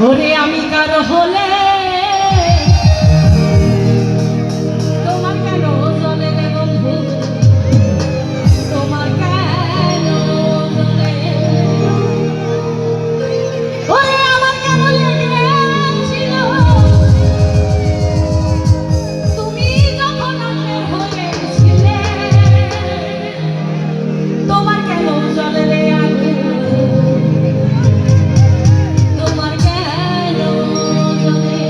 ওরে আমি কারো হলে তোমার কেন জলে রে বন্ধু, তোমার কেন জলে? ওরে আমার কেমন লেগেছিল তুমি যখন আমার হয়েছিলে, তোমার কেন জলে রে আগুন, তোমার কেন জলে?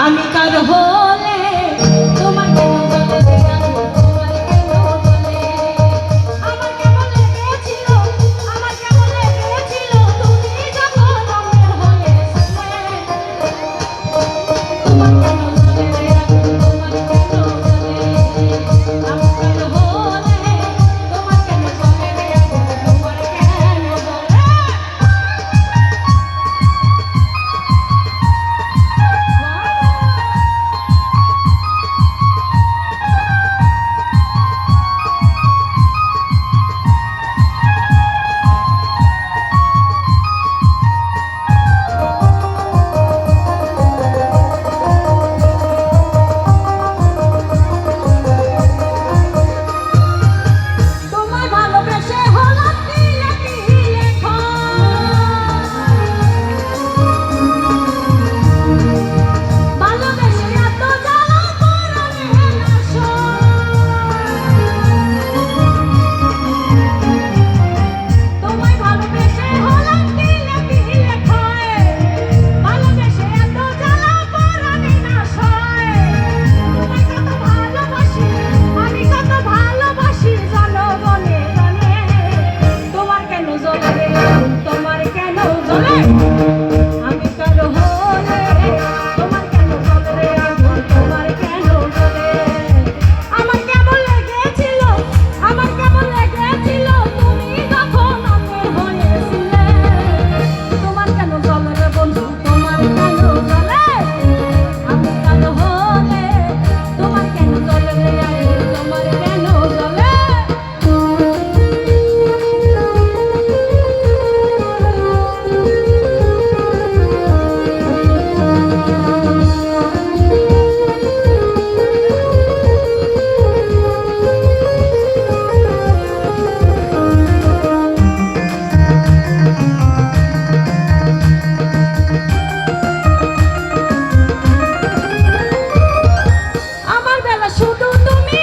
আমি কার হলে তোমার কেন জলে রে আগুন, তোমার কেন জলে? আমার কেমন লেগেছিল, আমার কেমন লেগেছিল তুমি যখন আমার হয়েছিলে, তোমার কেন জলে রে আগুন, তোমার কেন জলে? আমি কার হলে তোমার কেন জলে রে আগুন, তোমার কেন জলে? তোমায় ভালোবেসে হলাম তিলে তিলে ভালোবেসে এত জ্বালা পরাণে তোমায় ভালোবেসে হলাম তিলে তিলে ভালোবেসে এত জ্বালা পরাণে তোমায় কত ভালোবাসি, আমি কত ভালোবাসি জনগণে গণে, তোমার কেন জ্বলে রে আগুন, তোমার কেন জ্বলে? আমি কারো হলে তোমার কেন জ্বলে রে আগুন, তোমার কেন জ্বলে? আমার কেমন লেগেছিল, আমার কেমন লেগেছিল তুমি যখন আমার হয়েছিলে, তোমার কেন জ্বলে রে বন্ধু, তোমার কেন জ্বলে? আমি কারো হলে তোমার কেন জ্বলে রে আগুন, তোমার কেন জ্বলে? আমার বেলা শুধু তুমি